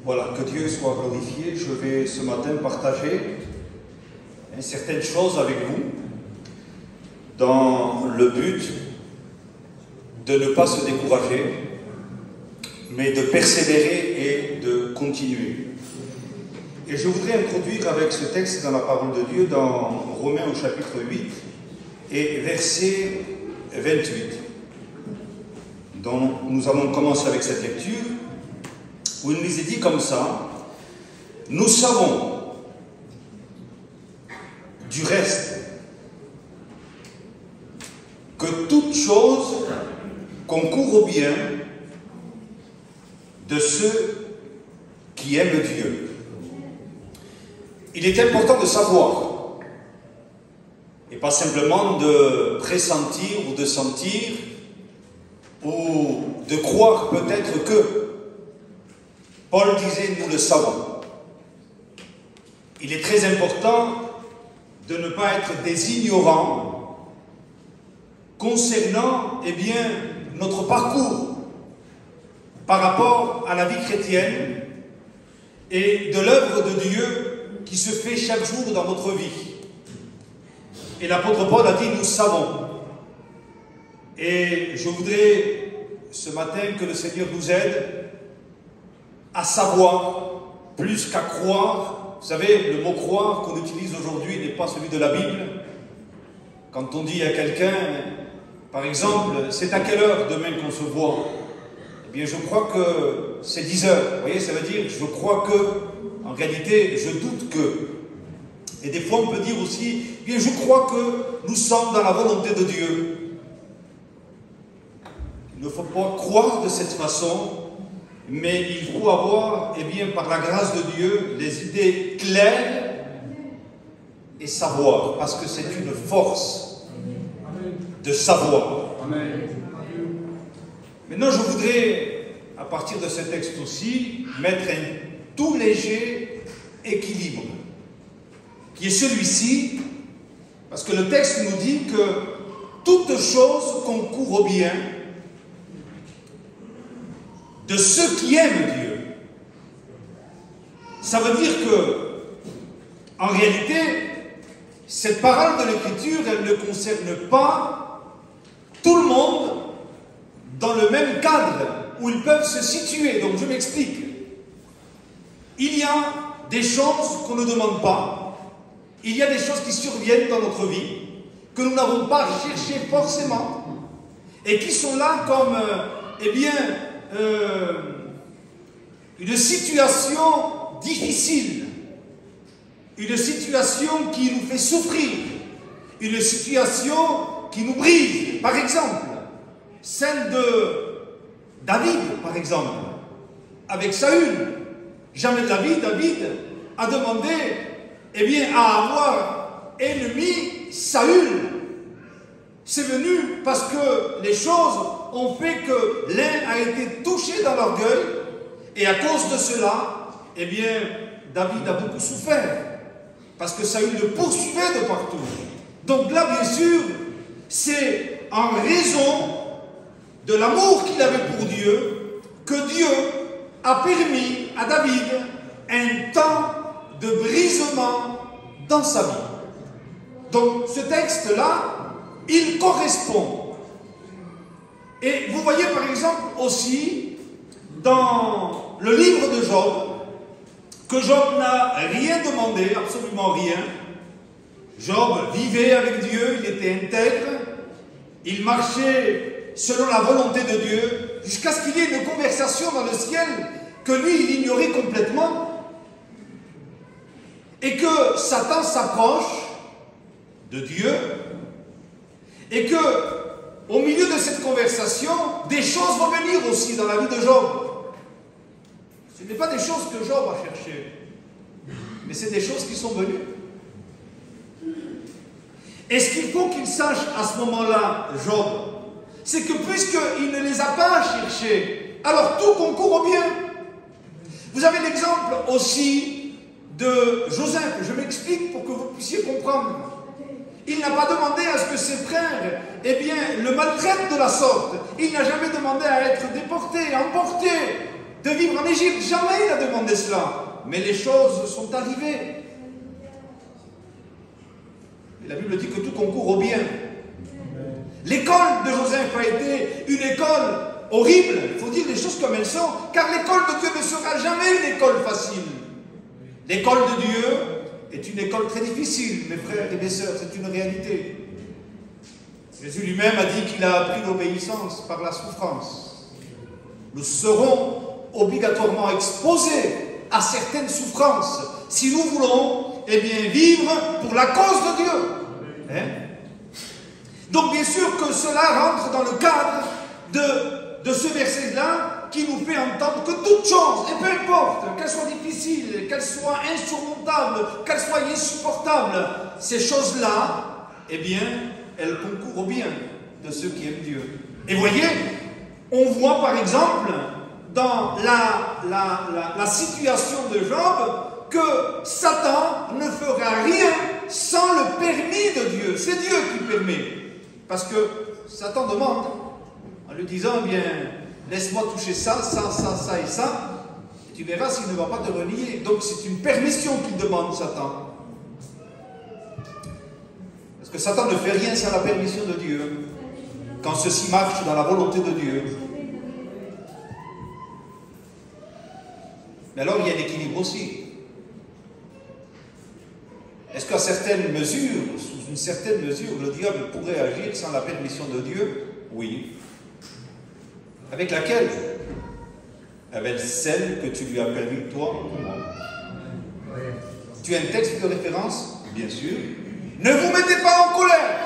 Voilà, que Dieu soit glorifié. Je vais ce matin partager certaines choses avec vous dans le but de ne pas se décourager, mais de persévérer et de continuer. Et je voudrais introduire avec ce texte dans la parole de Dieu dans Romains au chapitre 8 et verset 28. Donc nous allons commencer avec cette lecture où il nous est dit comme ça: nous savons du reste que toute chose concourt au bien de ceux qui aiment Dieu. Il est important de savoir, et pas simplement de pressentir ou de sentir, ou de croire peut-être que. Paul disait, nous le savons. Il est très important de ne pas être des ignorants concernant, notre parcours par rapport à la vie chrétienne et de l'œuvre de Dieu qui se fait chaque jour dans notre vie. Et l'apôtre Paul a dit, nous savons. Et je voudrais ce matin que le Seigneur nous aide à savoir plus qu'à croire. Vous savez, le mot croire qu'on utilise aujourd'hui n'est pas celui de la Bible. Quand on dit à quelqu'un, par exemple, c'est à quelle heure demain qu'on se voit? Eh bien, je crois que c'est 10 heures. Vous voyez, ça veut dire, je crois que, en réalité, je doute que. Et des fois, on peut dire aussi, eh bien, je crois que nous sommes dans la volonté de Dieu. Il ne faut pas croire de cette façon, mais il faut avoir, par la grâce de Dieu, les idées claires et savoir, parce que c'est une force de savoir. Amen. Maintenant, je voudrais, à partir de ce texte aussi, mettre un tout léger équilibre, qui est celui-ci, parce que le texte nous dit que toute chose concourt au bien de ceux qui aiment Dieu. Ça veut dire que, en réalité, cette parole de l'Écriture, elle ne concerne pas tout le monde dans le même cadre où ils peuvent se situer. Donc je m'explique. Il y a des choses qu'on ne demande pas. Il y a des choses qui surviennent dans notre vie que nous n'avons pas cherché forcément et qui sont là comme, une situation difficile, une situation qui nous fait souffrir, une situation qui nous brise. Par exemple, celle de David, par exemple, avec Saül. Jamais de la vie, David a demandé, à avoir ennemi Saül. C'est venu parce que les choses ont fait que l'un a été touché dans l'orgueil, et à cause de cela, David a beaucoup souffert, parce que Saül le poursuivait de partout. Donc là, bien sûr, c'est en raison de l'amour qu'il avait pour Dieu, que Dieu a permis à David un temps de brisement dans sa vie. Donc ce texte-là, il correspond. Et vous voyez par exemple aussi dans le livre de Job que Job n'a rien demandé, absolument rien. Job vivait avec Dieu, il était intègre, il marchait selon la volonté de Dieu, jusqu'à ce qu'il y ait une conversation dans le ciel que lui il ignorait complètement, et que Satan s'approche de Dieu, et que, au milieu de cette conversation, des choses vont venir aussi dans la vie de Job. Ce n'est pas des choses que Job a cherchées, mais c'est des choses qui sont venues. Et ce qu'il faut qu'il sache à ce moment-là, Job, c'est que puisqu'il ne les a pas cherchées, alors tout concourt au bien. Vous avez l'exemple aussi de Joseph. Je m'explique pour que vous puissiez comprendre. Il n'a pas demandé à ce que ses frères, le maltraitent de la sorte. Il n'a jamais demandé à être déporté, emporté. de vivre en Égypte. Jamais il a demandé cela. Mais les choses sont arrivées. Et la Bible dit que tout concourt au bien. L'école de Joseph a été une école horrible. Il faut dire les choses comme elles sont. Car l'école de Dieu ne sera jamais une école facile. L'école de Dieu est une école très difficile, mes frères et mes sœurs. C'est une réalité. Jésus lui-même a dit qu'il a appris l'obéissance par la souffrance. Nous serons obligatoirement exposés à certaines souffrances si nous voulons vivre pour la cause de Dieu. Hein? Donc bien sûr que cela rentre dans le cadre de ce verset-là qui nous fait entendre que toute chose, et peu importe, qu'elle soit difficile, qu'elle soit insurmontable, qu'elle soit insupportable, ces choses-là, elles concourent au bien de ceux qui aiment Dieu. Et voyez, on voit par exemple dans la situation de Job que Satan ne fera rien sans le permis de Dieu. C'est Dieu qui permet. Parce que Satan demande, en lui disant, laisse-moi toucher ça, ça, ça, ça et ça, et tu verras s'il ne va pas te renier. Donc c'est une permission qu'il demande, Satan. Parce que Satan ne fait rien sans la permission de Dieu, quand ceci marche dans la volonté de Dieu. Mais alors il y a l'équilibre aussi. Est-ce qu'à certaines mesures, sous une certaine mesure, le diable pourrait agir sans la permission de Dieu? Oui. Avec laquelle? Avec celle que tu lui as permis, toi ou moi. Tu as un texte de référence? Bien sûr. Ne vous mettez pas en colère.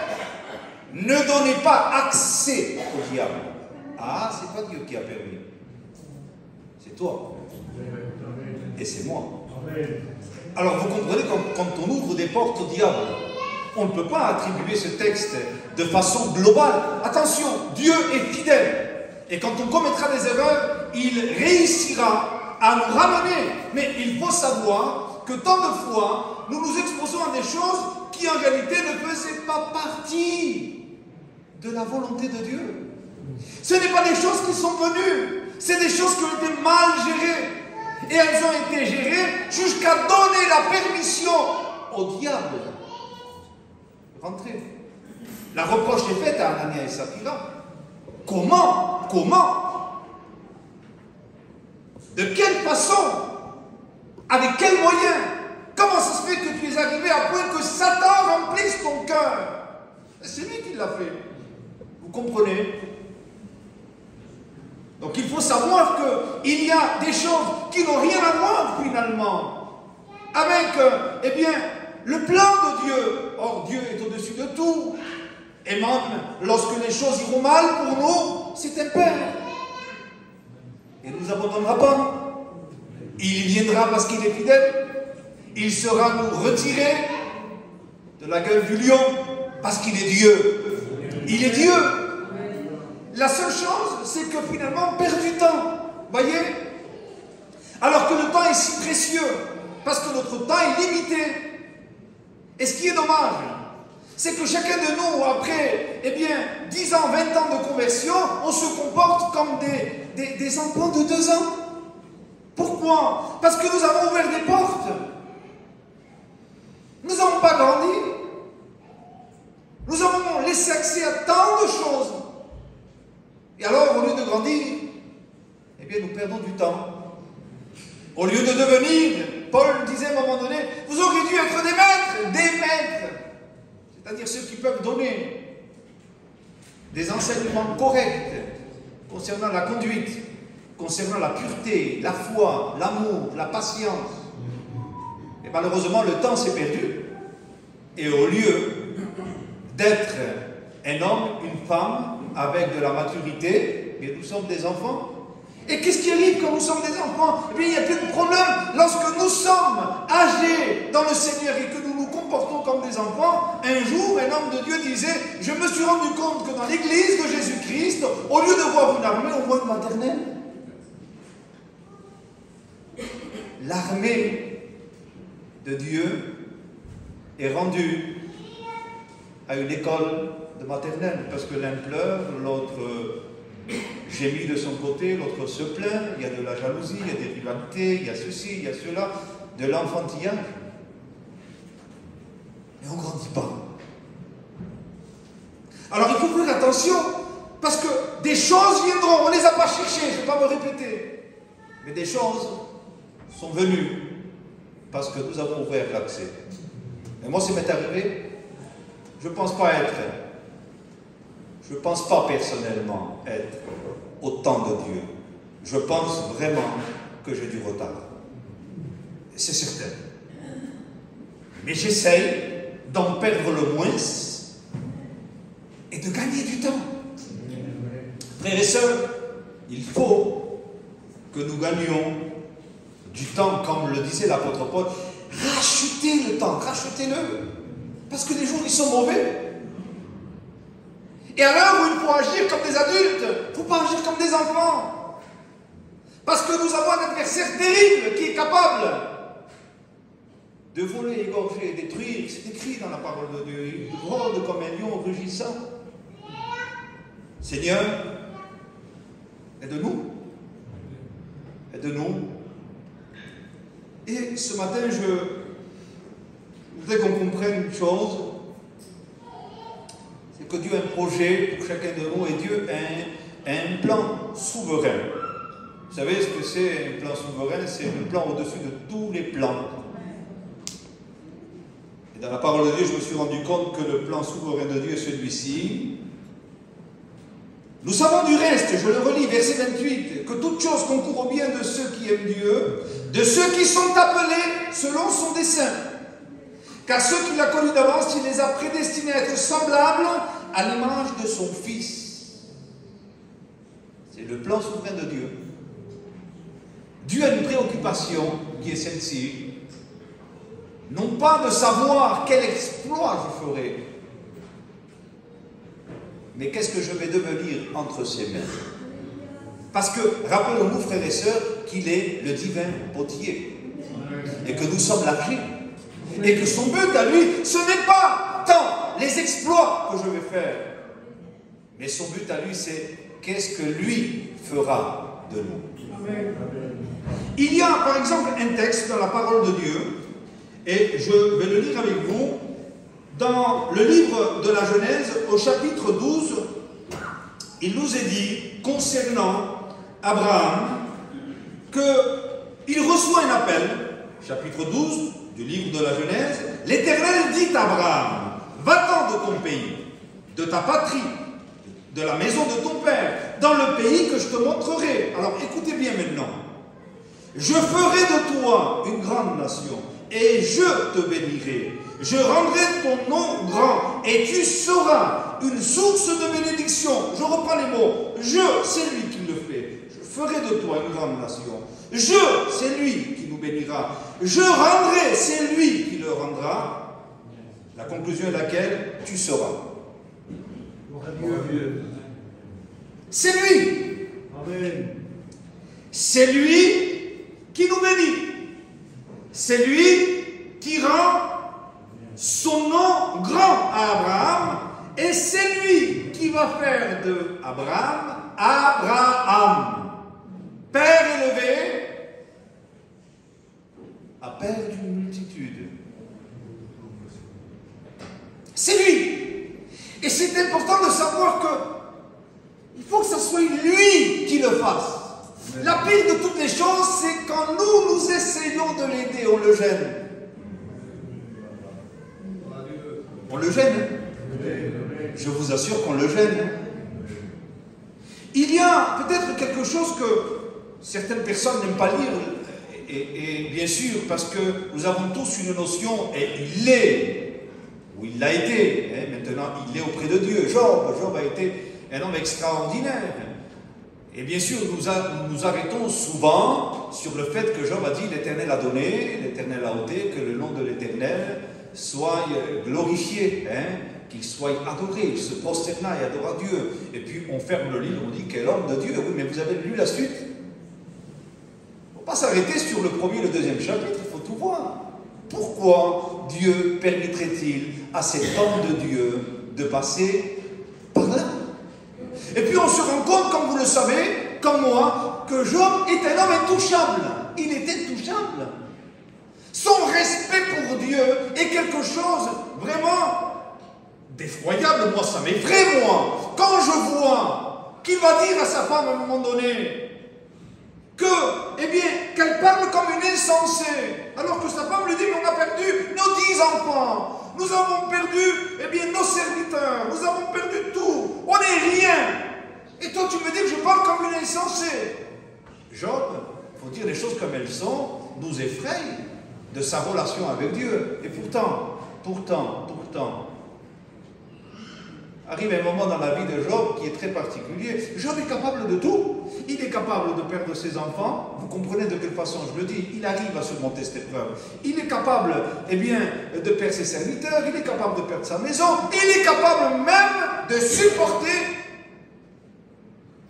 Ne donnez pas accès au diable. Ah, c'est pas Dieu qui a permis. C'est toi. Et c'est moi. Alors vous comprenez, quand on ouvre des portes au diable, on ne peut pas attribuer ce texte de façon globale. Attention, Dieu est fidèle. Et quand on commettra des erreurs, il réussira à nous ramener. Mais il faut savoir que tant de fois, nous nous exposons à des choses qui en réalité ne faisaient pas partie de la volonté de Dieu. Ce n'est pas des choses qui sont venues, c'est des choses qui ont été mal gérées. Et elles ont été gérées jusqu'à donner la permission au diable de rentrer. La reproche est faite à Anania et Saphira. Comment? De quelle façon? Avec quels moyens? Comment ça se fait que tu es arrivé à point que Satan remplisse ton cœur? C'est lui qui l'a fait. Vous comprenez? Donc il faut savoir qu'il y a des choses qui n'ont rien à voir finalement avec le plan de Dieu. Or Dieu est au-dessus de tout. Et même lorsque les choses iront mal pour nous, c'est un Père. Il ne nous abandonnera pas. Il viendra parce qu'il est fidèle. Il sera nous retiré de la gueule du lion parce qu'il est Dieu. Il est Dieu. La seule chose, c'est que finalement, on perd du temps. Voyez? Alors que le temps est si précieux, parce que notre temps est limité. Et ce qui est dommage, c'est que chacun de nous, après 10 ans, 20 ans de conversion, on se comporte comme des enfants de 2 ans. Pourquoi? Parce que nous avons ouvert des portes. Nous n'avons pas grandi. Nous avons laissé accès à tant de choses. Et alors, au lieu de grandir, nous perdons du temps. Au lieu de devenir, Paul disait à un moment donné, vous auriez dû être des maîtres. C'est-à-dire ceux qui peuvent donner des enseignements corrects concernant la conduite, concernant la pureté, la foi, l'amour, la patience. Et malheureusement, le temps s'est perdu. Et au lieu d'être un homme, une femme, avec de la maturité, mais nous sommes des enfants. Et qu'est-ce qui arrive quand nous sommes des enfants? Il n'y a plus de problème. Lorsque nous sommes âgés dans le Seigneur et que nous nous comportons comme des enfants, un jour, un homme de Dieu disait, je me suis rendu compte que dans l'église de Jésus-Christ, au lieu de voir une armée, on voit une maternelle. L'armée de Dieu est rendue à une école de maternelle, parce que l'un pleure, l'autre gémit de son côté, l'autre se plaint, il y a de la jalousie, il y a des rivalités, il y a ceci, il y a cela, de l'enfantillage. Mais on ne grandit pas. Alors il faut faire attention, parce que des choses viendront, on ne les a pas cherchées, je ne vais pas me répéter. Mais des choses sont venues, parce que nous avons ouvert l'accès. Et moi, ça m'est arrivé, je ne pense pas je ne pense pas personnellement être au temps de Dieu. Je pense vraiment que j'ai du retard. C'est certain. Mais j'essaye d'en perdre le moins et de gagner du temps. Frères et sœurs, il faut que nous gagnions du temps, comme le disait l'apôtre Paul. Rachetez le temps, rachetez-le. Parce que les jours, ils sont mauvais. Et à l'heure où il faut agir comme des adultes, il ne faut pas agir comme des enfants. Parce que nous avons un adversaire terrible qui est capable de voler, égorger, détruire. C'est écrit dans la parole de Dieu. Il rôde comme un lion rugissant. Seigneur, aide-nous. Aide-nous. Et ce matin, je voudrais qu'on comprenne une chose. C'est que Dieu a un projet pour chacun de nous et Dieu a un plan souverain. Vous savez ce que c'est un plan souverain? C'est un plan au-dessus de tous les plans. Et dans la parole de Dieu, je me suis rendu compte que le plan souverain de Dieu est celui-ci. Nous savons du reste, je le relis, verset 28, que toute chose concourt au bien de ceux qui aiment Dieu, de ceux qui sont appelés selon son dessein. Car ceux qu'il a connus d'avance, il les a prédestinés à être semblables à l'image de son Fils. C'est le plan souverain de Dieu. Dieu a une préoccupation qui est celle-ci. Non pas de savoir quel exploit je ferai, mais qu'est-ce que je vais devenir entre ses mains. Parce que, rappelons-nous, frères et sœurs, qu'il est le divin potier. Et que nous sommes la clé. Et que son but à lui, ce n'est pas tant les exploits que je vais faire, mais son but à lui, c'est qu'est-ce que lui fera de nous. Amen. Il y a par exemple un texte dans la parole de Dieu, et je vais le lire avec vous, dans le livre de la Genèse, au chapitre 12, il nous est dit, concernant Abraham, qu'il reçoit un appel, chapitre 12, du livre de la Genèse, l'Éternel dit à Abraham, va-t'en de ton pays, de ta patrie, de la maison de ton père, dans le pays que je te montrerai. Alors écoutez bien maintenant. Je ferai de toi une grande nation, et je te bénirai. Je rendrai ton nom grand, et tu seras une source de bénédiction. Je reprends les mots. Je, c'est lui qui le fait. Je ferai de toi une grande nation. Je, c'est lui qui nous bénira. Je rendrai, c'est lui qui le rendra. La conclusion est laquelle? Tu seras. C'est lui. Amen. C'est lui qui nous bénit. C'est lui qui rend son nom grand à Abraham. Et c'est lui qui va faire de Abraham, père élevé, à père d'une multitude. C'est lui. Et c'est important de savoir que il faut que ce soit lui qui le fasse. La pire de toutes les choses, c'est quand nous essayons de l'aider, on le gêne. On le gêne. Je vous assure qu'on le gêne. Il y a peut-être quelque chose que certaines personnes n'aiment pas lire, et bien sûr, parce que nous avons tous une notion, et il est, ou il l'a été, maintenant il est auprès de Dieu. Job a été un homme extraordinaire. Et bien sûr, nous arrêtons souvent sur le fait que Job a dit « L'Éternel a donné, l'Éternel a ôté, que le nom de l'Éternel soit glorifié, qu'il soit adoré, il se prosterna et adora Dieu. » Et puis on ferme le livre, on dit « Quel homme de Dieu !» Oui, mais vous avez lu la suite. Il ne faut pas s'arrêter sur le premier et le deuxième chapitre, il faut tout voir. Pourquoi Dieu permettrait-il à cet homme de Dieu de passer par là? Et puis on se rend compte, comme vous le savez, comme moi, que Job est un homme intouchable. Il est intouchable. Son respect pour Dieu est quelque chose vraiment d'effroyable. Moi, ça m'effraie, moi. Quand je vois qu'il va dire à sa femme à un moment donné que, eh bien, qu'elle parle comme une insensée, alors que sa femme lui dit, mais on a perdu nos 10 enfants, nous avons perdu, eh bien, nos serviteurs, nous avons perdu tout, on n'est rien. Et toi, tu me dis que je parle comme une insensée. Job, il faut dire les choses comme elles sont, nous effraie de sa relation avec Dieu. Et pourtant, arrive un moment dans la vie de Job qui est très particulier. Job est capable de tout. Il est capable de perdre ses enfants. Vous comprenez de quelle façon je le dis. Il arrive à surmonter cette épreuve. Il est capable, eh bien, de perdre ses serviteurs. Il est capable de perdre sa maison. Il est capable même de supporter,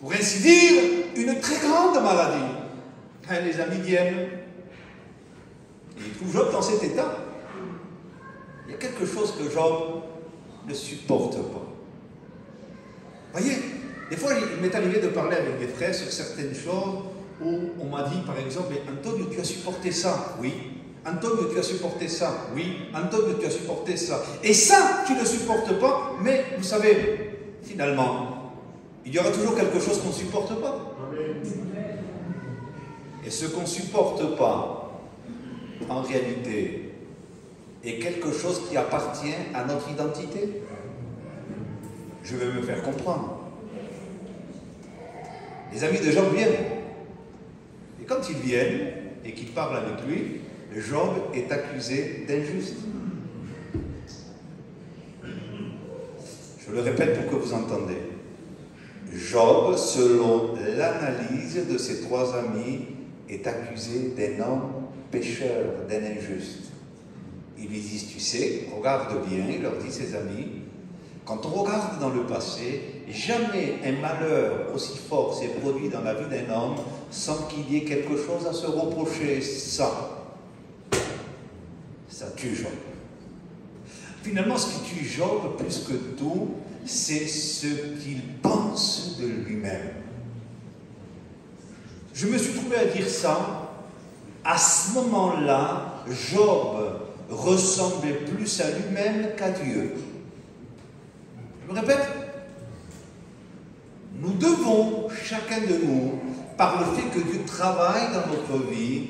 pour ainsi dire, une très grande maladie. Les amis viennent et ils trouvent Job dans cet état. Il y a quelque chose que Job ne supporte pas. Voyez, des fois, il m'est arrivé de parler avec des frères sur certaines choses où on m'a dit, par exemple, Antonio, tu as supporté ça, oui. Antonio, tu as supporté ça, oui. Antonio, tu as supporté ça. Et ça, tu ne supportes pas, mais vous savez, finalement, il y aura toujours quelque chose qu'on ne supporte pas. Et ce qu'on ne supporte pas, en réalité, est quelque chose qui appartient à notre identité. Je vais me faire comprendre. Les amis de Job viennent. Et quand ils viennent et qu'ils parlent avec lui, Job est accusé d'injuste. Je le répète pour que vous entendez. Job, selon l'analyse de ses 3 amis, est accusé d'un homme pécheur, d'un injuste. Ils lui disent, tu sais, regarde bien, il leur dit ses amis, quand on regarde dans le passé, jamais un malheur aussi fort s'est produit dans la vie d'un homme sans qu'il y ait quelque chose à se reprocher. Ça tue Job. Finalement, ce qui tue Job, plus que tout, c'est ce qu'il pense de lui-même. Je me suis trouvé à dire ça. À ce moment-là, Job ressemblait plus à lui-même qu'à Dieu. Je me répète, nous devons, chacun de nous, par le fait que Dieu travaille dans notre vie,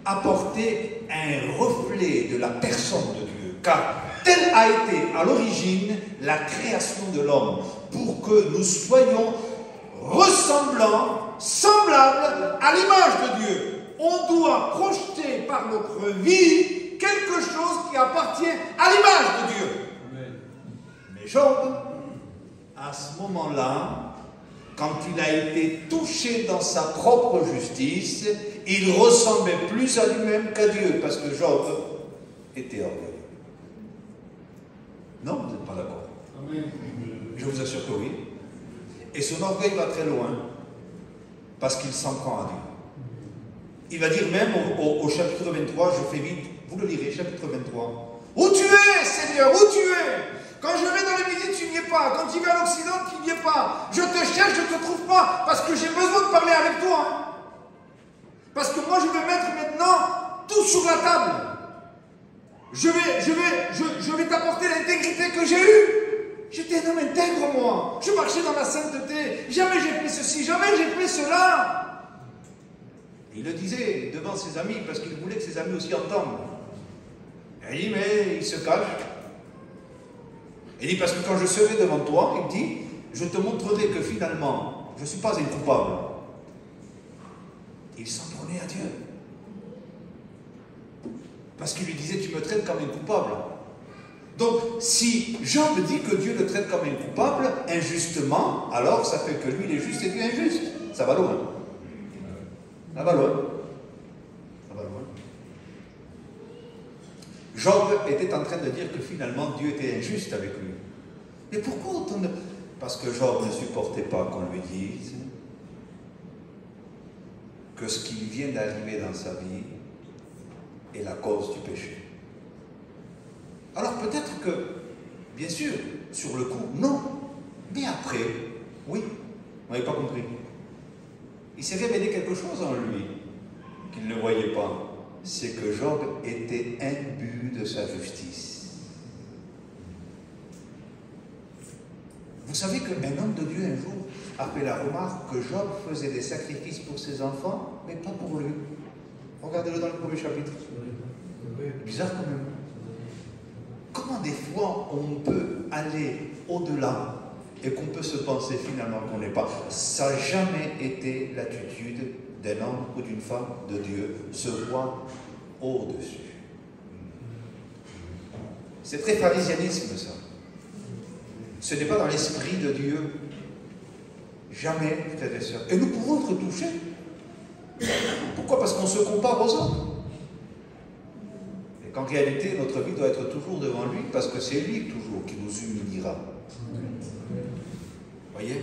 apporter un reflet de la personne de Dieu. Car telle a été à l'origine la création de l'homme, pour que nous soyons ressemblants, semblables à l'image de Dieu. On doit projeter par notre vie quelque chose qui appartient à l'image de Dieu. Amen. Mais Job, à ce moment-là, quand il a été touché dans sa propre justice, il ressemblait plus à lui-même qu'à Dieu, parce que Job était orgueilleux. Non, vous n'êtes pas d'accord? Je vous assure que oui. Et son orgueil va très loin, parce qu'il s'en prend à Dieu. Il va dire même au chapitre 23, je fais vite, vous le lirez, chapitre 23. Où tu es, Seigneur, où tu es? Quand je vais dans le midi, tu n'y es pas. Quand tu vas à l'Occident, tu n'y es pas. Je te cherche, je ne te trouve pas, parce que j'ai besoin de parler avec toi. Parce que moi, je vais mettre maintenant tout sur la table. Je vais t'apporter l'intégrité que j'ai eue. J'étais un homme intègre, moi. Je marchais dans la sainteté. Jamais j'ai fait ceci, jamais j'ai fait cela. Il le disait devant ses amis, parce qu'il voulait que ses amis aussi entendent. Il dit, mais il se cache. Il dit, parce que quand je serai devant toi, il dit, je te montrerai que finalement, je ne suis pas un coupable. Il s'en prenait à Dieu. Parce qu'il lui disait, tu me traites comme un coupable. Donc, si Job dit que Dieu le traite comme un coupable, injustement, alors ça fait que lui, il est juste et Dieu est injuste. Ça va loin. Ça va loin. Ça va loin. Job était en train de dire que finalement Dieu était injuste avec lui. Mais pourquoi autant de... Parce que Job ne supportait pas qu'on lui dise que ce qui lui vient d'arriver dans sa vie est la cause du péché. Alors peut-être que, bien sûr, sur le coup, non. Mais après, oui. Vous n'avez pas compris. Il s'est révélé quelque chose en lui qu'il ne voyait pas. C'est que Job était imbu de sa justice. Vous savez qu'un homme de Dieu un jour a fait la remarque que Job faisait des sacrifices pour ses enfants, mais pas pour lui. Regardez-le dans le premier chapitre. Bizarre quand même. Comment des fois on peut aller au-delà et qu'on peut se penser finalement qu'on n'est pas. Ça n'a jamais été l'attitude d'un homme ou d'une femme de Dieu, se voir au-dessus. C'est très pharisianisme ça. Ce n'est pas dans l'esprit de Dieu. Jamais, frères et sœurs. Et nous pouvons être touchés. Pourquoi? Parce qu'on se compare aux autres. Et qu'en réalité, notre vie doit être toujours devant lui, parce que c'est lui toujours qui nous humiliera. Voyez?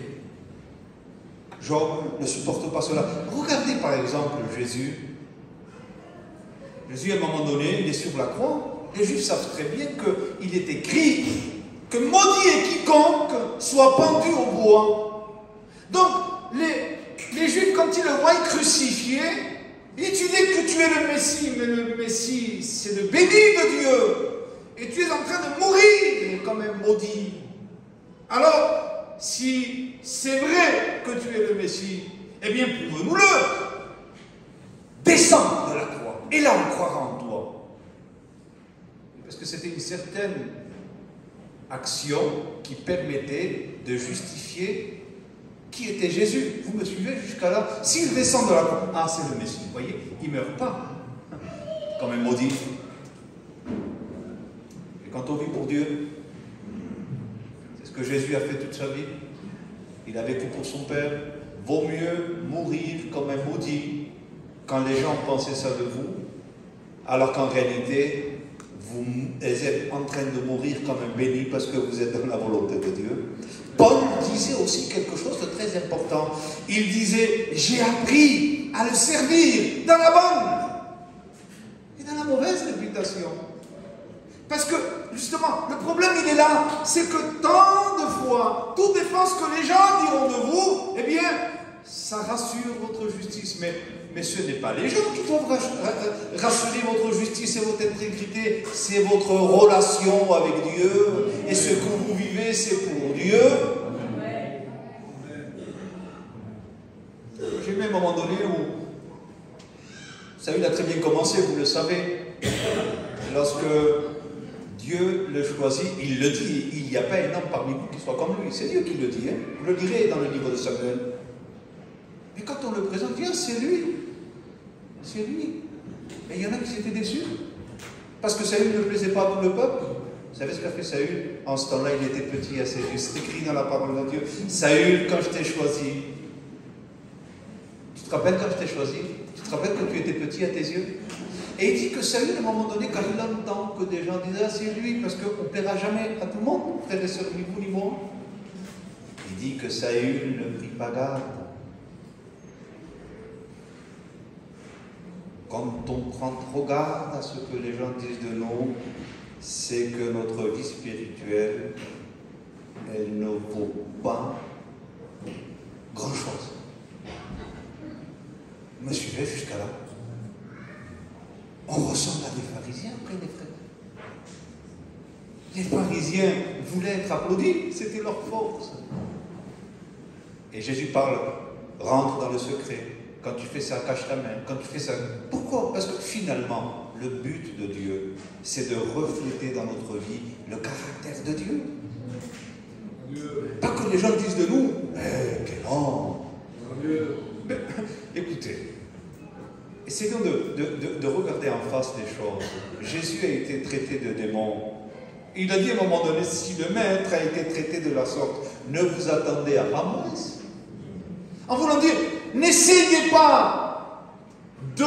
Job ne supporte pas cela. Regardez par exemple Jésus. Jésus, à un moment donné, il est sur la croix. Les Juifs savent très bien qu'il est écrit que maudit est quiconque soit pendu au bois. Donc, les Juifs, quand ils le voient crucifié, ils disent que tu es le Messie, mais le Messie, c'est le béni de Dieu. Et tu es en train de mourir comme un maudit. Alors, si c'est vrai que tu es le Messie, eh bien, prouve-nous-le. Descends de la croix, et là on croira en toi. Parce que c'était une certaine action qui permettait de justifier qui était Jésus. Vous me suivez jusqu'à là? S'il descend de la croix, ah, c'est le Messie, vous voyez, il ne meurt pas comme un maudit. Et quand on vit pour Dieu, c'est ce que Jésus a fait toute sa vie. Il a vécu pour son Père. Vaut mieux mourir comme un maudit quand les gens pensaient ça de vous, alors qu'en réalité, vous êtes en train de mourir comme un béni parce que vous êtes dans la volonté de Dieu. Paul disait aussi quelque chose de très important. Il disait, j'ai appris à le servir dans la bonne et dans la mauvaise réputation. Parce que, justement, le problème, il est là. C'est que tant de fois, toute défense que les gens diront de vous, eh bien, ça rassure votre justice. Mais ce n'est pas les gens qui doivent rassurer votre justice et votre intégrité. C'est votre relation avec Dieu. Et ce que vous vivez, c'est pour Dieu. J'ai vu un moment donné où Saül a très bien commencé, vous le savez. Lorsque Dieu le choisit, il le dit, il n'y a pas un homme parmi vous qui soit comme lui. C'est Dieu qui le dit. Hein. Vous le lirez dans le livre de Samuel. Mais quand on le présente, il dit, ah, c'est lui. C'est lui. Et il y en a qui s'étaient déçus. Parce que Saül ne plaisait pas à tout le peuple. Vous savez ce qu'a fait Saül? En ce temps-là, il était petit à ses yeux. C'est écrit dans la parole de Dieu. Saül, quand je t'ai choisi, tu te rappelles quand je t'ai choisi? Tu te rappelles que tu étais petit à tes yeux? Et il dit que Saül, à un moment donné, quand il entend que des gens disent, ah, c'est lui, parce qu'on ne plaira jamais à tout le monde, frères et sœurs, ni vous ni moi. Il dit que Saül ne prit pas garde. Quand on prend trop garde à ce que les gens disent de nous, c'est que notre vie spirituelle, elle ne vaut pas grand-chose. Vous me suivez jusqu'à là? On ressemble à des pharisiens après les frères. Les pharisiens voulaient être applaudis, c'était leur force. Et Jésus parle, rentre dans le secret. Quand tu fais ça, cache ta main. Quand tu fais ça, pourquoi? Parce que finalement, le but de Dieu, c'est de refléter dans notre vie le caractère de Dieu. Pas que les gens disent de nous, quel homme. Mais, écoutez, essayons de regarder en face les choses. Jésus a été traité de démon. Il a dit à un moment donné, si le maître a été traité de la sorte, ne vous attendez à pas moins. En voulant dire, n'essayez pas de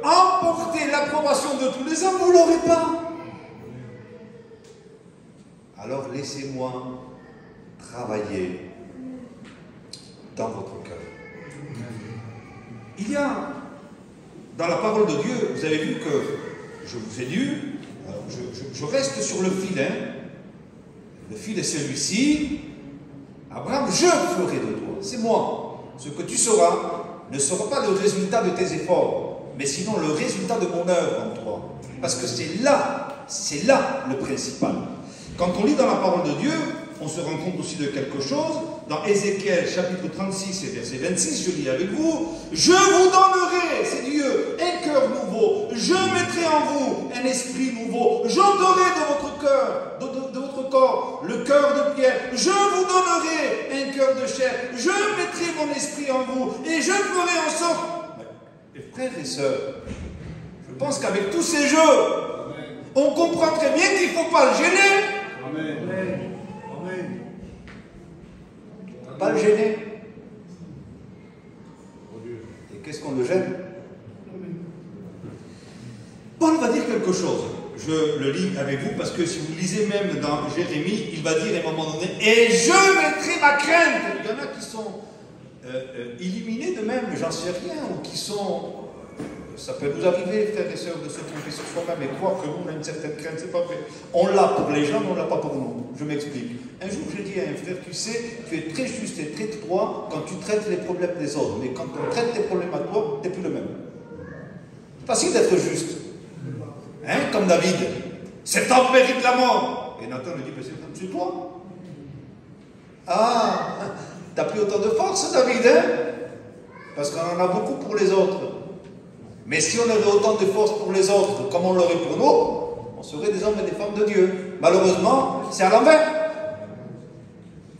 emporter l'approbation de tous les hommes, vous ne l'aurez pas. Alors laissez-moi travailler dans votre cœur. Il y a, dans la parole de Dieu, vous avez vu que je vous ai lu, je reste sur le fil. Hein. Le fil est celui-ci. Abraham, je ferai de toi, c'est moi. Ce que tu seras ne sera pas le résultat de tes efforts, mais sinon le résultat de mon œuvre en toi. Parce que c'est là le principal. Quand on lit dans la parole de Dieu, on se rend compte aussi de quelque chose. Dans Ézéchiel, chapitre 36 et verset 26, je lis avec vous, « Je vous donnerai, c'est Dieu, un cœur nouveau. Je mettrai en vous un esprit nouveau. J'ôterai de votre cœur, de votre corps, le cœur de pierre. Je vous donnerai un cœur de chair. Je mettrai mon esprit en vous et je ferai en sorte... » Mais, frères et sœurs, je pense qu'avec tous ces jeux, on comprend très bien qu'il ne faut pas le gêner. Amen. Amen. Pas le gêner. Et qu'est-ce qu'on le gêne? Paul va dire quelque chose. Je le lis avec vous parce que si vous lisez même dans Jérémie, il va dire à un moment donné, et je mettrai ma crainte. Il y en a qui sont illuminés de même, j'en sais rien, ou qui sont... Ça peut nous arriver, frères et sœurs, de se tromper sur soi-même et croire que nous, on a une certaine crainte, c'est pas vrai. On l'a pour les gens, mais on ne l'a pas pour nous. Je m'explique. Un jour, j'ai dit à un frère, tu sais, tu es très juste et très droit quand tu traites les problèmes des autres, mais quand on traite les problèmes à toi, tu n'es plus le même. Facile d'être juste. Hein, comme David. Cet homme mérite la mort. Et Nathan lui dit, mais c'est toi. Ah, t'as plus autant de force, David, hein? Parce qu'on en a beaucoup pour les autres. Mais si on avait autant de force pour les autres comme on l'aurait pour nous, on serait des hommes et des femmes de Dieu. Malheureusement, c'est à l'envers.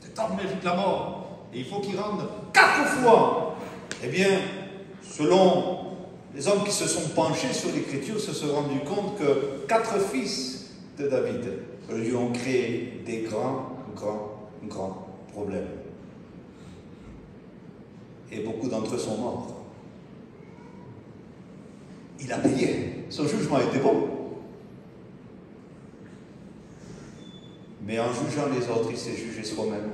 Cet homme mérite la mort. Et il faut qu'il rende 4 fois. Eh bien, selon les hommes qui se sont penchés sur l'Écriture, se sont rendus compte que 4 fils de David lui ont créé des grands problèmes. Et beaucoup d'entre eux sont morts. Il a payé. Son jugement était bon. Mais en jugeant les autres, il s'est jugé soi-même.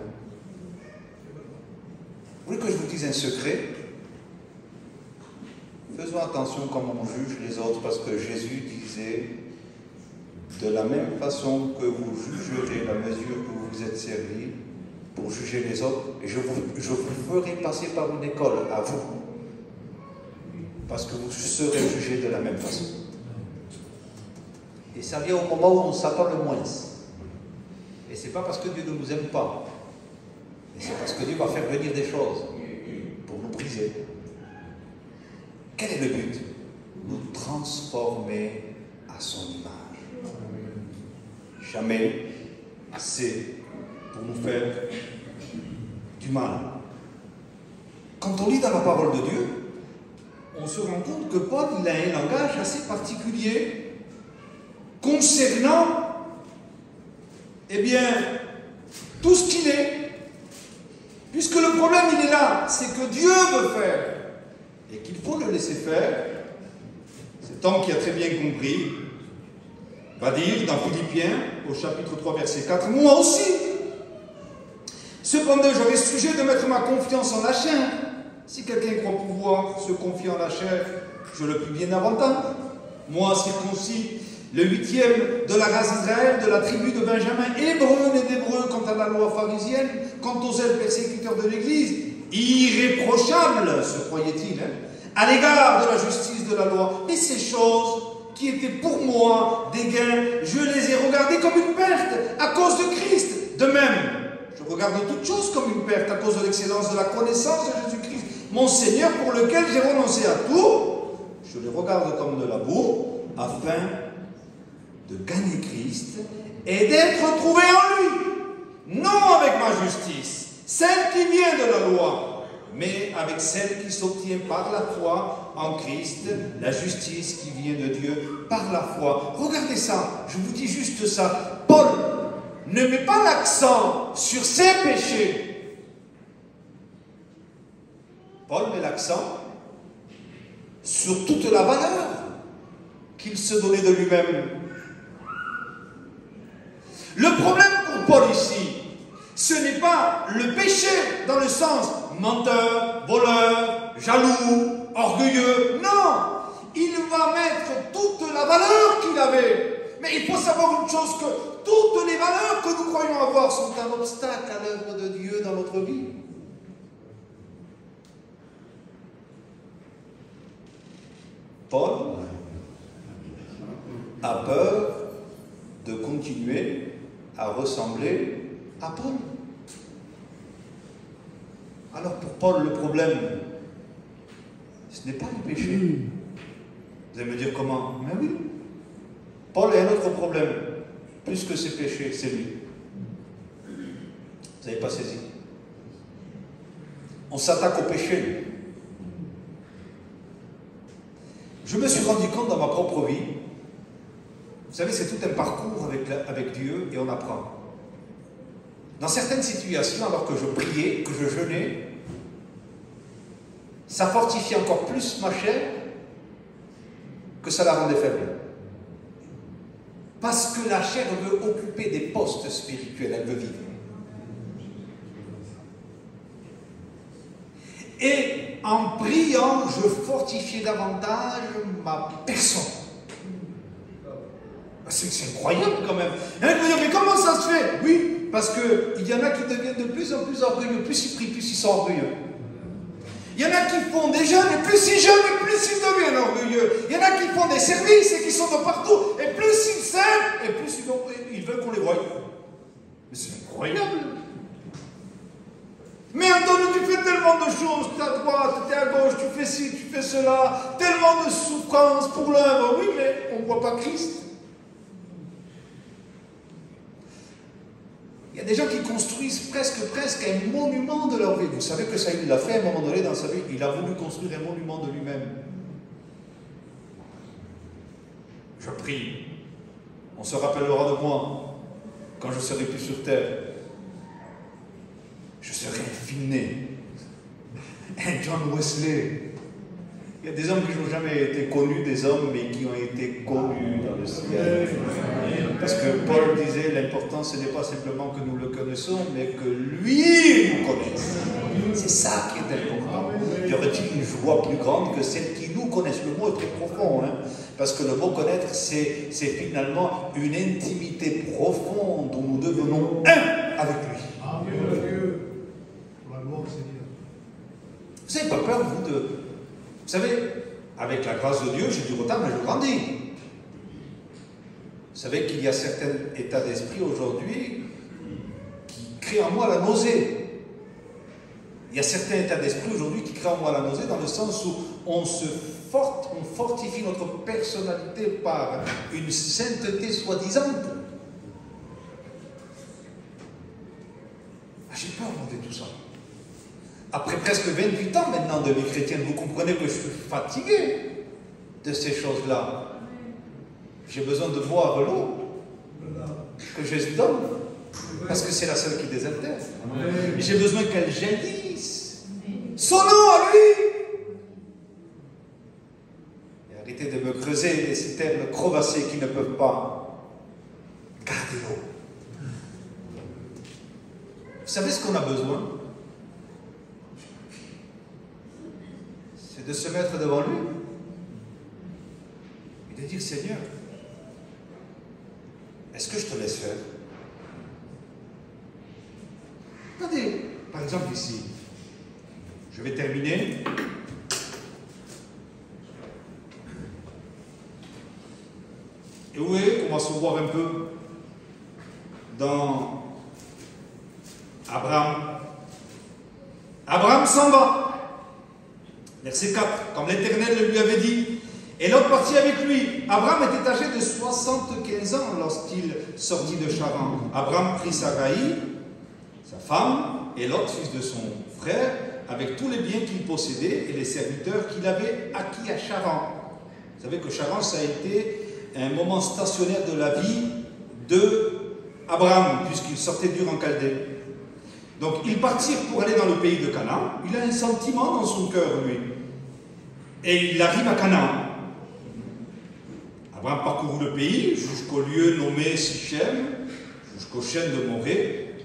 Vous voulez que je vous dise un secret? Faisons attention comment on juge les autres, parce que Jésus disait, de la même façon que vous jugerez la mesure que vous vous êtes servi pour juger les autres, et je vous ferai passer par une école à vous. Parce que vous serez jugés de la même façon. Et ça vient au moment où on s'attend le moins. Et ce n'est pas parce que Dieu ne nous aime pas. Mais c'est parce que Dieu va faire venir des choses pour nous briser. Quel est le but? Nous transformer à son image. Jamais assez pour nous faire du mal. Quand on lit dans la parole de Dieu, on se rend compte que Paul, il a un langage assez particulier concernant, eh bien, tout ce qu'il est. Puisque le problème, il est là, c'est que Dieu veut faire et qu'il faut le laisser faire. Cet homme qui a très bien compris va dire dans Philippiens, au chapitre 3, verset 4, « Moi aussi, cependant, j'aurais sujet de mettre ma confiance en la chair. Si quelqu'un croit pouvoir se confier en la chair, je le puis bien avantage. Moi, circoncis, le 8e de la race d'Israël, de la tribu de Benjamin, hébreu né d'hébreu quant à la loi pharisienne, quant aux ailes persécuteurs de l'Église, irréprochable, se croyait-il, à l'égard de la justice de la loi. Et ces choses qui étaient pour moi des gains, je les ai regardées comme une perte à cause de Christ. De même, je regarde toutes choses comme une perte à cause de l'excellence de la connaissance de Jésus-Christ, mon Seigneur, pour lequel j'ai renoncé à tout. Je les regarde comme de la boue, afin de gagner Christ et d'être trouvé en lui, non avec ma justice, celle qui vient de la loi, mais avec celle qui s'obtient par la foi en Christ, la justice qui vient de Dieu par la foi. Regardez ça, je vous dis juste ça. Paul ne met pas l'accent sur ses péchés. Paul met l'accent sur toute la valeur qu'il se donnait de lui-même. Le problème pour Paul ici, ce n'est pas le péché dans le sens menteur, voleur, jaloux, orgueilleux. Non, il va mettre toute la valeur qu'il avait. Mais il faut savoir une chose, que toutes les valeurs que nous croyons avoir sont un obstacle à l'œuvre de Dieu dans notre vie. Paul a peur de continuer à ressembler à Paul. Alors pour Paul, le problème, ce n'est pas le péché. Vous allez me dire comment? Mais oui. Paul a un autre problème. Plus que ses péchés, c'est lui. Vous n'avez pas saisi. On s'attaque au péché. Je me suis rendu compte dans ma propre vie, vous savez, c'est tout un parcours avec Dieu et on apprend. Dans certaines situations, alors que je priais, que je jeûnais, ça fortifiait encore plus ma chair que ça la rendait faible. Parce que la chair veut occuper des postes spirituels, elle veut vivre. Et en priant, je fortifiais davantage ma personne. C'est incroyable quand même. Et je me dis, mais comment ça se fait? Oui, parce qu'il y en a qui deviennent de plus en plus orgueilleux. Plus ils prient, plus ils sont orgueilleux. Il y en a qui font des jeûnes, et plus ils jeûnent, et plus ils deviennent orgueilleux. Il y en a qui font des services, et qui sont de partout, et plus ils servent, et plus ils veulent qu'on les voie. Mais c'est incroyable. Mais Antoine, tu fais tellement de choses, tu es à droite, tu es à gauche, tu fais ci, tu fais cela, tellement de souffrance pour l'œuvre. Oui, mais on ne voit pas Christ. Il y a des gens qui construisent presque un monument de leur vie. Vous savez que ça, il l'a fait à un moment donné dans sa vie. Il a voulu construire un monument de lui-même. Je prie. On se rappellera de moi quand je serai plus sur terre. Je serai un Finney, un John Wesley. Il y a des hommes qui n'ont jamais été connus, des hommes, mais qui ont été connus dans le ciel. Parce que Paul disait, l'important, ce n'est pas simplement que nous le connaissons, mais que lui nous connaisse. C'est ça qui est important. Y aurait-il une joie plus grande que celle qui nous connaissent? Le mot est très profond, hein, parce que le mot connaître, c'est finalement une intimité profonde où nous devenons un avec lui. Vous n'avez pas peur, vous, de... Vous savez, avec la grâce de Dieu, j'ai du retard, mais je grandis. Vous savez qu'il y a certains états d'esprit aujourd'hui qui créent en moi la nausée. Il y a certains états d'esprit aujourd'hui qui créent en moi la nausée dans le sens où on fortifie notre personnalité par une sainteté soi-disante. J'ai peur de tout ça. Après presque 28 ans maintenant de vie chrétienne, vous comprenez que je suis fatigué de ces choses-là. J'ai besoin de boire l'eau que Jésus donne, parce que c'est la seule qui désaltère. J'ai besoin qu'elle jaillisse. Son eau à lui. Et arrêtez de me creuser des citernes crevassées qui ne peuvent pas garder l'eau. Vous savez ce qu'on a besoin? C'est de se mettre devant lui et de dire, Seigneur, est-ce que je te laisse faire? Regardez, par exemple ici, je vais terminer. Et où est qu'on va se voir un peu dans Abraham. Abraham s'en va. Verset 4, comme l'Éternel le lui avait dit. Et Lot partit avec lui. Abraham était âgé de 75 ans lorsqu'il sortit de Charan. Abraham prit Sarai, sa femme, et Lot, fils de son frère, avec tous les biens qu'il possédait et les serviteurs qu'il avait acquis à Charan. Vous savez que Charan, ça a été un moment stationnaire de la vie d'Abraham, puisqu'il sortait d'Ur en Chaldée. Donc, ils partirent pour aller dans le pays de Canaan. Il a un sentiment dans son cœur, lui. Et il arrive à Canaan. Abraham parcourut le pays jusqu'au lieu nommé Sichem, jusqu'aux chaînes de Morée.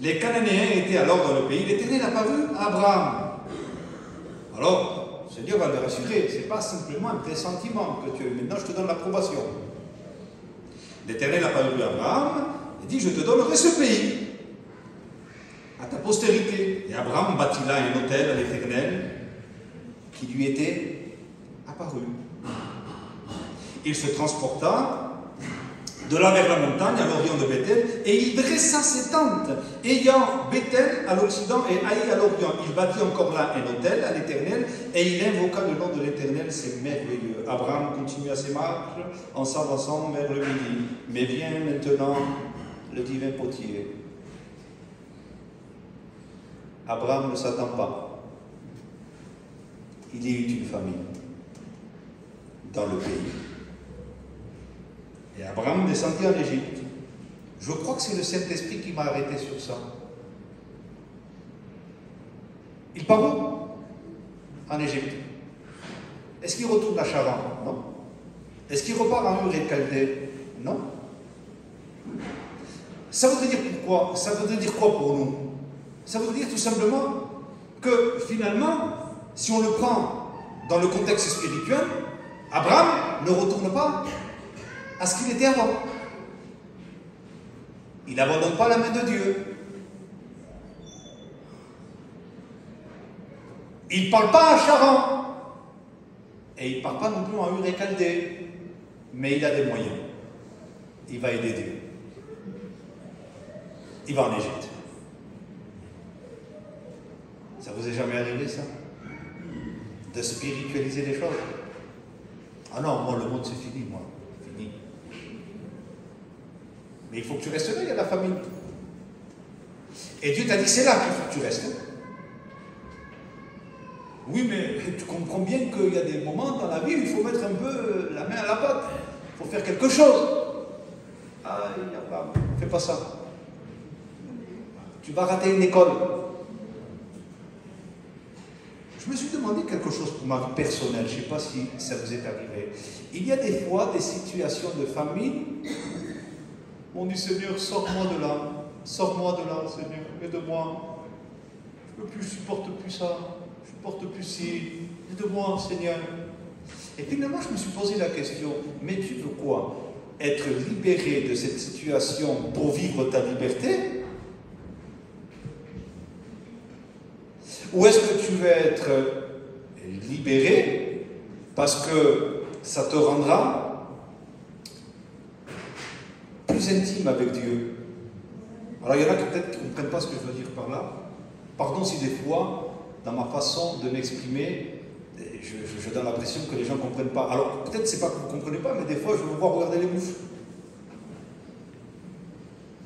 Les Cananéens étaient alors dans le pays. L'Éternel n'a pas vu Abraham. Alors, le Seigneur va le rassurer. Ce n'est pas simplement un pressentiment que tu as. Maintenant, je te donne l'approbation. L'Éternel n'a pas vu Abraham. Il dit, je te donnerai ce pays. à ta postérité. Et Abraham bâtit là un autel à l'Éternel qui lui était apparu. Il se transporta de là vers la montagne, à l'orient de Bethel, et il dressa ses tentes, ayant Bethel à l'occident et Haï à l'orient. Il bâtit encore là un autel à l'Éternel, et il invoqua le nom de l'Éternel, c'est merveilleux. Abraham continua ses marches en s'avançant vers le midi. Mais vient maintenant le divin potier. Abraham ne s'attend pas. Il y eut une famine dans le pays. Et Abraham descendit en Égypte. Je crois que c'est le Saint-Esprit qui m'a arrêté sur ça. Il part où? En Égypte. Est-ce qu'il retourne à Charan? Non. Est-ce qu'il repart en Ur et Chaldée? Non. Ça voudrait dire pourquoi? Ça voudrait dire quoi pour nous? Ça voudrait dire tout simplement que finalement, si on le prend dans le contexte spirituel, Abraham ne retourne pas à ce qu'il était avant. Il n'abandonne pas la main de Dieu. Il ne parle pas à Charan. Et il ne parle pas non plus en Ur et Chaldée. Mais il a des moyens. Il va aider Dieu. Il va en Égypte. Ça vous est jamais arrivé, ça? De spiritualiser les choses? Ah non, moi, le monde, c'est fini, moi. Fini. Mais il faut que tu restes là, il y a la famille. Et Dieu t'a dit, c'est là qu'il faut que tu restes. Oui, mais tu comprends bien qu'il y a des moments dans la vie où il faut mettre un peu la main à la pâte. Il faut faire quelque chose. Ah, il n'y a pas. Fais pas ça. Tu vas rater une école. Je me suis demandé quelque chose pour ma vie personnelle. Je ne sais pas si ça vous est arrivé. Il y a des fois des situations de famille où on dit, Seigneur, sors-moi de là. Sors-moi de là, Seigneur. Aide-moi. Je ne peux plus, je ne supporte plus ça. Je ne supporte plus ci. Aide-moi, Seigneur. Et finalement, je me suis posé la question, mais tu veux quoi? Être libéré de cette situation pour vivre ta liberté? Ou est-ce que tu veux être libéré parce que ça te rendra plus intime avec Dieu? Alors il y en a qui peut-être ne comprennent pas ce que je veux dire par là. Pardon si des fois, dans ma façon de m'exprimer, je donne l'impression que les gens ne comprennent pas. Alors peut-être c'est pas que vous ne comprenez pas, mais des fois je me vois regarder les mouches.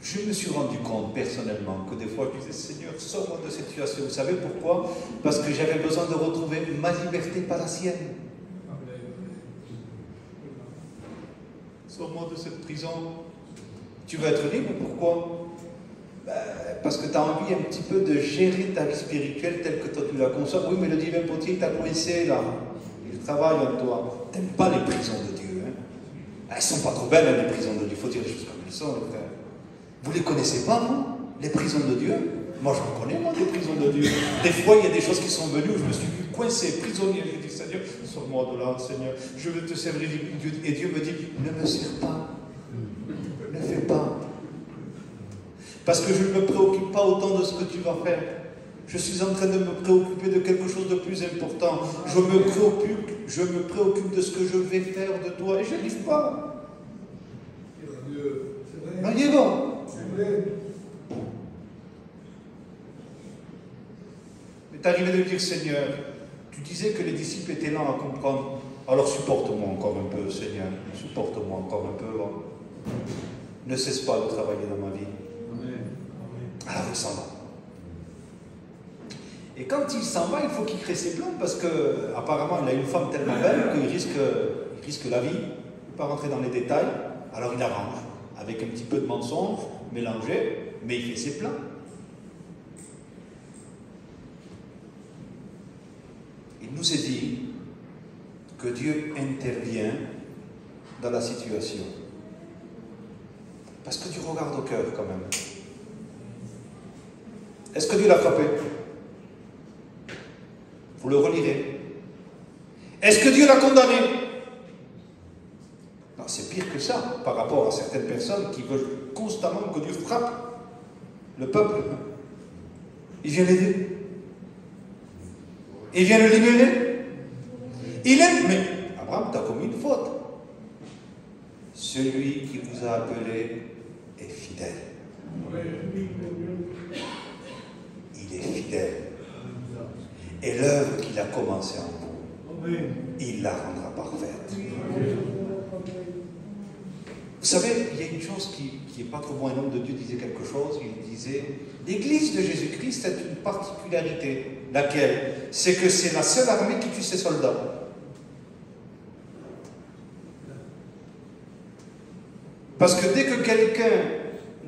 Je me suis rendu compte personnellement que des fois je disais, Seigneur, sors-moi de cette situation. Vous savez pourquoi? Parce que j'avais besoin de retrouver ma liberté, pas la sienne. Sors-moi de cette prison. Tu veux être libre, pourquoi? Parce que tu as envie un petit peu de gérer ta vie spirituelle telle que toi tu la conçois. Oui, mais le divin potier t'a coincé là. Il travaille en toi. Tu n'aimes pas les prisons de Dieu. Hein? Elles ne sont pas trop belles, hein, les prisons de Dieu. Il faut dire les choses comme elles sont, les frères. Vous ne les connaissez pas, vous, les prisons de Dieu? Moi, j'en connais, moi, des prisons de Dieu. Des fois, il y a des choses qui sont venues où je me suis vu coincé, prisonnier. J'ai dit, Seigneur, sors-moi de là, Seigneur. Je veux te servir. Et Dieu me dit, ne me sers pas. Ne fais pas. Parce que je ne me préoccupe pas autant de ce que tu vas faire. Je suis en train de me préoccuper de quelque chose de plus important. Je me préoccupe de ce que je vais faire de toi. Et je n'y arrive pas. Non, il est bon. Mais tu arrivé de lui dire, Seigneur, tu disais que les disciples étaient lents à comprendre. Alors supporte-moi encore un peu, Seigneur. Supporte-moi encore un peu. Hein. Ne cesse pas de travailler dans ma vie. Alors il s'en va. Et quand il s'en va, il faut qu'il crée ses plans parce qu'apparemment il a une femme tellement belle qu'il risque la vie. Il ne peut pas rentrer dans les détails. Alors il arrange, avec un petit peu de mensonge mélangé, mais il fait ses plans. Il nous est dit que Dieu intervient dans la situation. Parce que Dieu regarde au cœur quand même. Est-ce que Dieu l'a frappé? Vous le relirez. Est-ce que Dieu l'a condamné? Non, c'est pire que ça par rapport à certaines personnes qui veulent constamment que Dieu frappe le peuple. il vient l'aider. Il vient le libérer. Il aime, mais Abraham, tu as commis une faute. Celui qui vous a appelé est fidèle. Il est fidèle. Et l'œuvre qu'il a commencée en vous, il la rendra parfaite. Vous savez, il y a une chose qui n'est pas trop bon. Un homme de Dieu disait quelque chose. Il disait, l'Église de Jésus-Christ a une particularité. Laquelle? C'est que c'est la seule armée qui tue ses soldats. Parce que dès que quelqu'un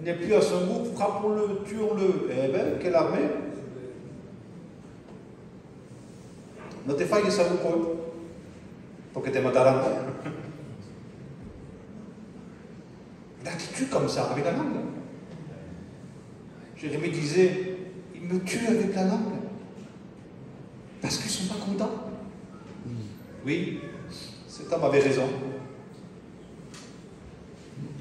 n'est plus à son goût, frappons-le, tuons-le. Eh bien, quelle armée? No te falles a grupo, porque te matarán. L'attitude comme ça, avec la langue. Jérémie disait, il me tue avec la langue. Parce qu'ils ne sont pas contents. Oui, cet homme avait raison.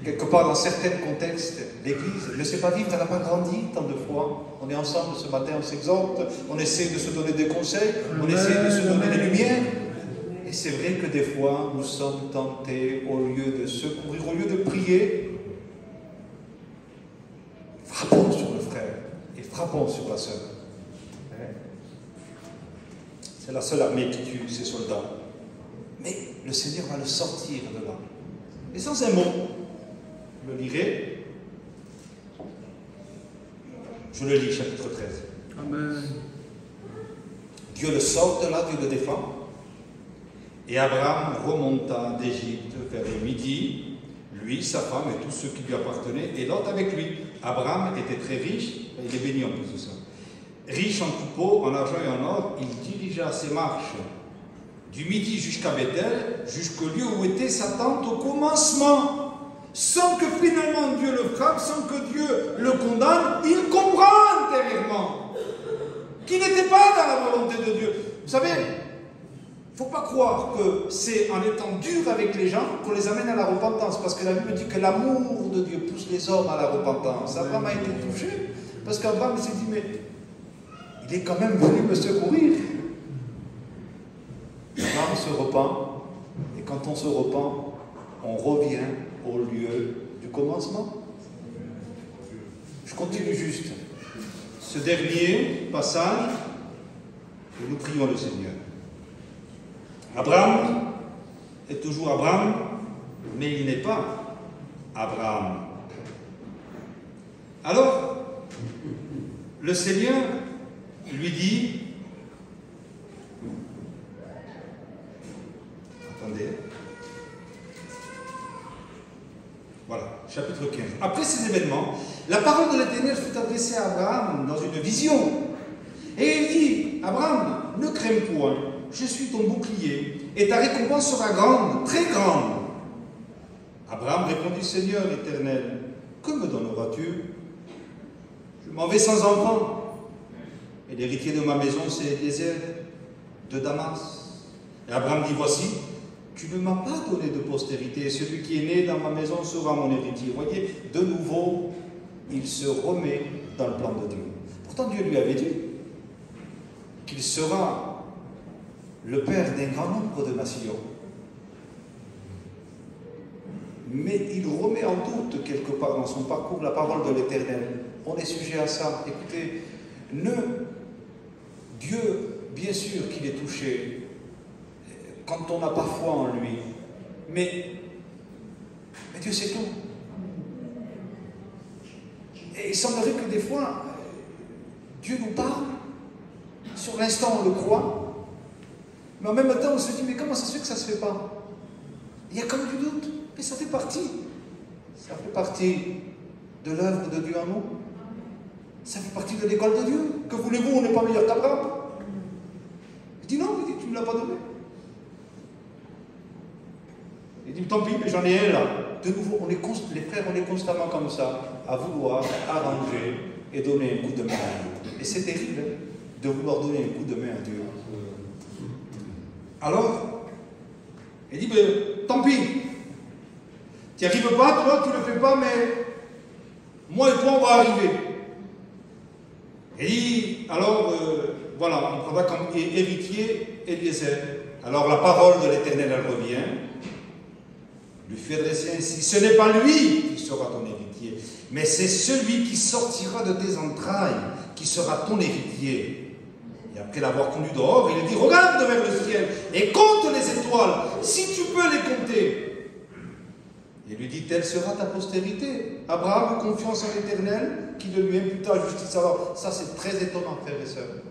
Quelque part, dans certains contextes, l'Église ne sait pas vivre, elle n'a pas grandi tant de fois. On est ensemble ce matin, on s'exhorte, on essaie de se donner des conseils, on essaie de se donner des lumières. Et c'est vrai que des fois, nous sommes tentés, au lieu de secourir, au lieu de prier, frappons sur le frère et frappons sur la sœur. C'est la seule armée qui tue ses soldats. Mais le Seigneur va le sortir de là. Et sans un mot, je le lirai. Je le lis, chapitre 13. Amen. Dieu le sort de là, Dieu le défend. Et Abraham remonta d'Égypte vers le midi, lui, sa femme et tous ceux qui lui appartenaient, et Lot avec lui. Abraham était très riche, il est béni en plus de ça. Riche en troupeaux, en argent et en or, il dirigea ses marches du midi jusqu'à Bethel, jusqu'au lieu où était sa tente au commencement, sans que finalement Dieu le frappe, sans que Dieu le condamne. Il comprend intérieurement qu'il n'était pas dans la volonté de Dieu. Vous savez, il ne faut pas croire que c'est en étant dur avec les gens qu'on les amène à la repentance, parce que la Bible dit que l'amour de Dieu pousse les hommes à la repentance. Abraham a été touché, parce qu'Abraham s'est dit, mais il est quand même venu me secourir. Abraham se repent, et quand on se repent, on revient au lieu du commencement. Je continue juste ce dernier passage, et nous prions le Seigneur. Abraham est toujours Abraham, mais il n'est pas Abraham. Alors, le Seigneur lui dit, attendez, voilà, chapitre 15. Après ces événements, la parole de l'Éternel fut adressée à Abraham dans une vision. Et il dit, Abraham, ne crains point, je suis ton bouclier, et ta récompense sera grande, très grande. Abraham répondit, Seigneur l'Éternel, que me donneras-tu? Je m'en vais sans enfant, et l'héritier de ma maison, c'est Eliezer de Damas. Et Abraham dit, voici, tu ne m'as pas donné de postérité, et celui qui est né dans ma maison sera mon héritier. Vous voyez, de nouveau, il se remet dans le plan de Dieu. Pourtant, Dieu lui avait dit qu'il sera le père d'un grand nombre de nations. Mais il remet en doute quelque part dans son parcours la parole de l'Éternel. On est sujet à ça. Écoutez, Dieu, bien sûr qu'il est touché quand on n'a pas foi en lui. Mais Dieu sait tout. Et il semblerait que des fois, Dieu nous parle, sur l'instant on le croit, mais en même temps on se dit, mais comment ça se fait que ça ne se fait pas? Il y a comme du doute, mais ça fait partie. Ça fait partie de l'œuvre de Dieu en nous. Ça fait partie de l'école de Dieu. Que voulez-vous, on n'est pas meilleur qu'Abraham? Il dit non, il dit, tu ne me l'as pas donné. Il dit, tant pis, mais j'en ai un là. De nouveau, les frères, on est constamment comme ça, à vouloir arranger et donner un coup de main à Dieu. Et c'est terrible de vouloir donner un coup de main à Dieu. Alors, il dit, ben, tant pis. Tu n'y arrives pas, toi, tu ne le fais pas, mais moi et toi, on va arriver. Et il dit, alors voilà, on prendra comme héritier Eliezer. Alors la parole de l'Éternel, elle revient, lui fut adressée ainsi, ce n'est pas lui qui sera ton héritier, mais c'est celui qui sortira de tes entrailles, qui sera ton héritier. Et après l'avoir conduit dehors, il lui dit, regarde vers le ciel et compte les étoiles, si tu peux les compter. Et lui dit, telle sera ta postérité. Abraham eut confiance en l'Éternel, qui de lui imputa justice. Alors, ça c'est très étonnant, frères et sœurs.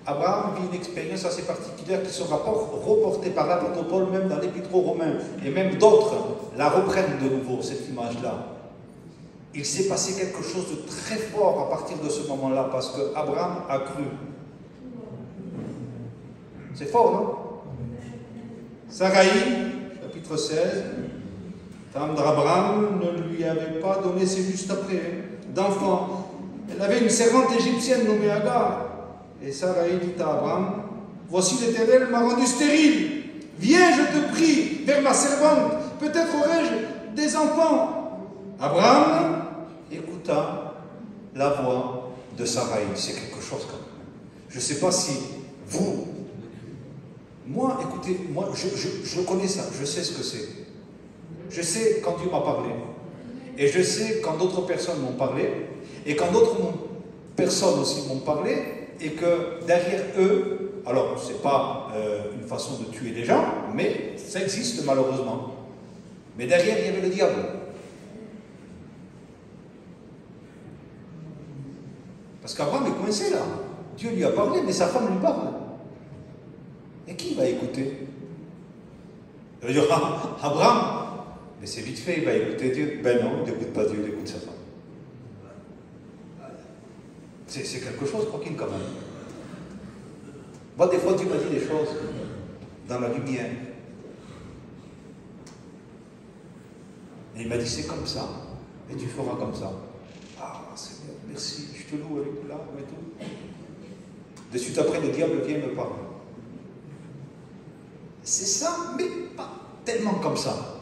Abraham vit une expérience assez particulière qui sera reportée par l'apôtre Paul, même dans l'Épître aux Romains, et même d'autres la reprennent de nouveau, cette image-là. Il s'est passé quelque chose de très fort à partir de ce moment-là, parce que Abraham a cru. C'est fort, non? Sarai, chapitre 16, femme d'Abraham, ne lui avait pas donné, c'est juste après, d'enfant. Elle avait une servante égyptienne nommée Agar. Et Sarai dit à Abraham, voici l'Éternel m'a rendu stérile. Viens, je te prie, vers ma servante. Peut-être aurai-je des enfants. Abraham écouta la voix de Sarai. C'est quelque chose quand même. Je ne sais pas si vous... Moi, écoutez, moi, je connais ça. Je sais ce que c'est. Je sais quand Dieu m'a parlé. Et je sais quand d'autres personnes m'ont parlé. Et quand d'autres personnes aussi m'ont parlé. Et que derrière eux, alors ce n'est pas une façon de tuer des gens, mais ça existe malheureusement. Mais derrière, il y avait le diable. Parce qu'Abraham est coincé là. Dieu lui a parlé, mais sa femme lui parle. Et qui va écouter? Il va dire, ah, Abraham, mais c'est vite fait, il va écouter Dieu. Ben non, il n'écoute pas Dieu, il écoute sa femme. C'est quelque chose, tranquille quand même. Moi, des fois, Dieu m'a dit des choses dans la lumière. Et il m'a dit, c'est comme ça. Et tu feras comme ça. Ah, Seigneur, merci, je te loue avec les larmes et tout. De suite après, le diable vient me parler. C'est ça, mais pas tellement comme ça.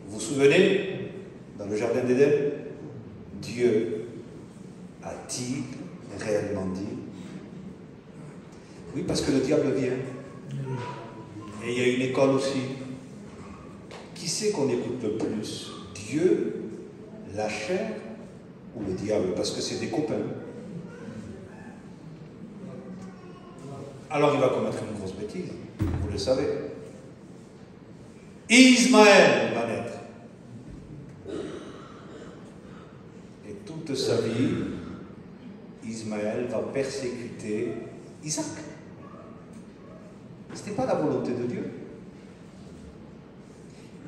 Vous vous souvenez, dans le jardin d'Éden, Dieu a-t-il réellement dit? Oui, parce que le diable vient. Et il y a une école aussi. Qui c'est qu'on écoute le plus? Dieu, la chair ou le diable? Parce que c'est des copains. Alors il va commettre une grosse bêtise, vous le savez. Ismaël va naître. Et toute sa vie, Ismaël va persécuter Isaac. Ce n'était pas la volonté de Dieu.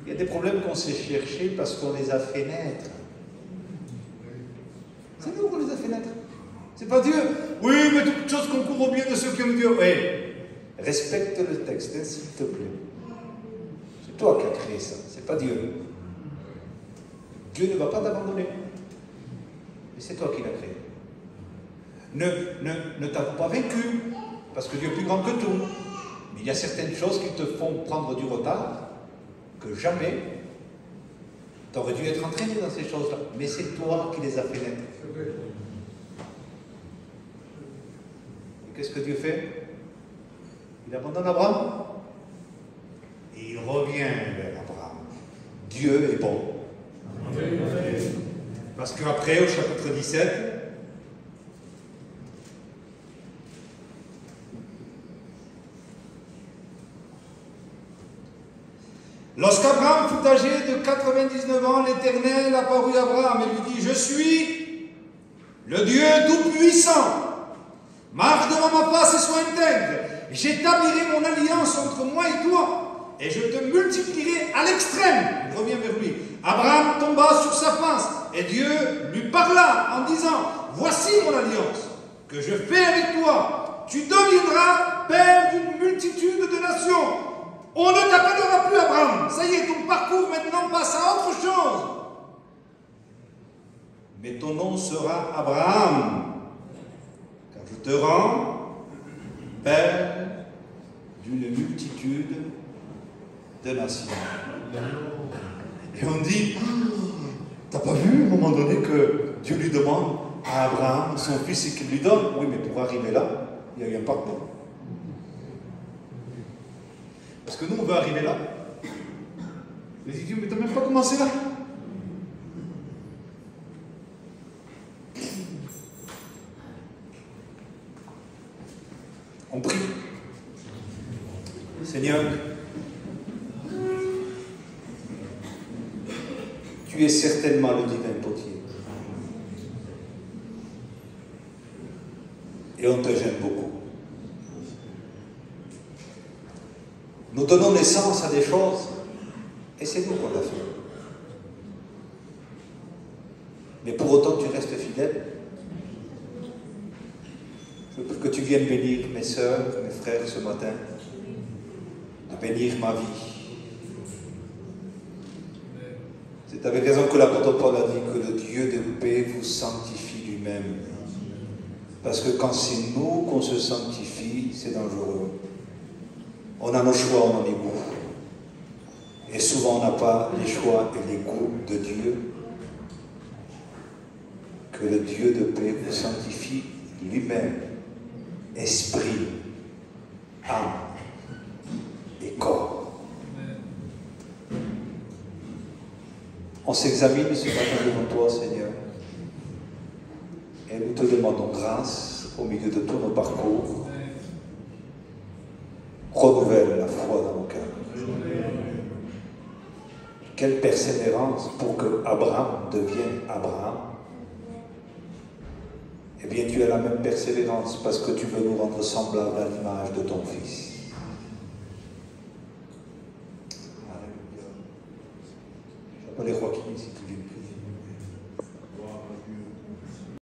Il y a des problèmes qu'on s'est cherchés parce qu'on les a fait naître. C'est nous qu'on les a fait naître. C'est pas Dieu. Oui, mais toute chose concourt au bien de ceux qui aiment Dieu. Oui. Respecte le texte, hein, s'il te plaît. C'est toi qui as créé ça, c'est pas Dieu. Dieu ne va pas t'abandonner. Mais c'est toi qui l'as créé. Ne t'avoue pas vaincu, parce que Dieu est plus grand que tout. Mais il y a certaines choses qui te font prendre du retard, que jamais tu aurais dû être entraîné dans ces choses-là. Mais c'est toi qui les as fait naître. Et qu'est-ce que Dieu fait? Il abandonne Abraham. Et il revient vers Abraham. Dieu est bon. Parce qu'après, au chapitre 17, lorsqu'Abraham fut âgé de 99 ans, l'Éternel apparut à Abraham et lui dit, je suis le Dieu Tout-Puissant. Marche devant ma face et sois intègre. J'établirai mon alliance entre moi et toi, et je te multiplierai à l'extrême. Il revient vers lui. Abraham tomba sur sa face, et Dieu lui parla en disant, voici mon alliance que je fais avec toi. Tu deviendras père d'une multitude de nations. On ne t'appellera plus Abraham. Ça y est, ton parcours maintenant passe à autre chose. Mais ton nom sera Abraham, car je te rends père d'une multitude de nations. Et on dit, t'as pas vu à un moment donné que Dieu lui demande, à Abraham son fils et qu'il lui donne. Oui, mais pour arriver là, il y a eu un parcours. Parce que nous, on veut arriver là. Mais il dit, mais tu n'as même pas commencé là. On prie. Seigneur, tu es certainement le divin potier. Et on te gêne beaucoup. Nous donnons naissance à des choses, et c'est nous qu'on l'a fait. Mais pour autant, tu restes fidèle. Je veux que tu viennes bénir mes sœurs, mes frères ce matin, de bénir ma vie. C'est avec raison que l'apôtre Paul a dit que le Dieu de paix vous sanctifie lui-même. Parce que quand c'est nous qu'on se sanctifie, c'est dangereux. On a nos choix, on a les goûts. Et souvent on n'a pas les choix et les goûts de Dieu. Que le Dieu de paix vous sanctifie lui-même. Esprit, âme et corps. On s'examine ce matin devant toi, Seigneur. Et nous te demandons grâce au milieu de tous nos parcours. Renouvelle la foi dans nos cœurs. Quelle persévérance pour que Abraham devienne Abraham. Eh bien, tu as la même persévérance parce que tu veux nous rendre semblables à l'image de ton Fils.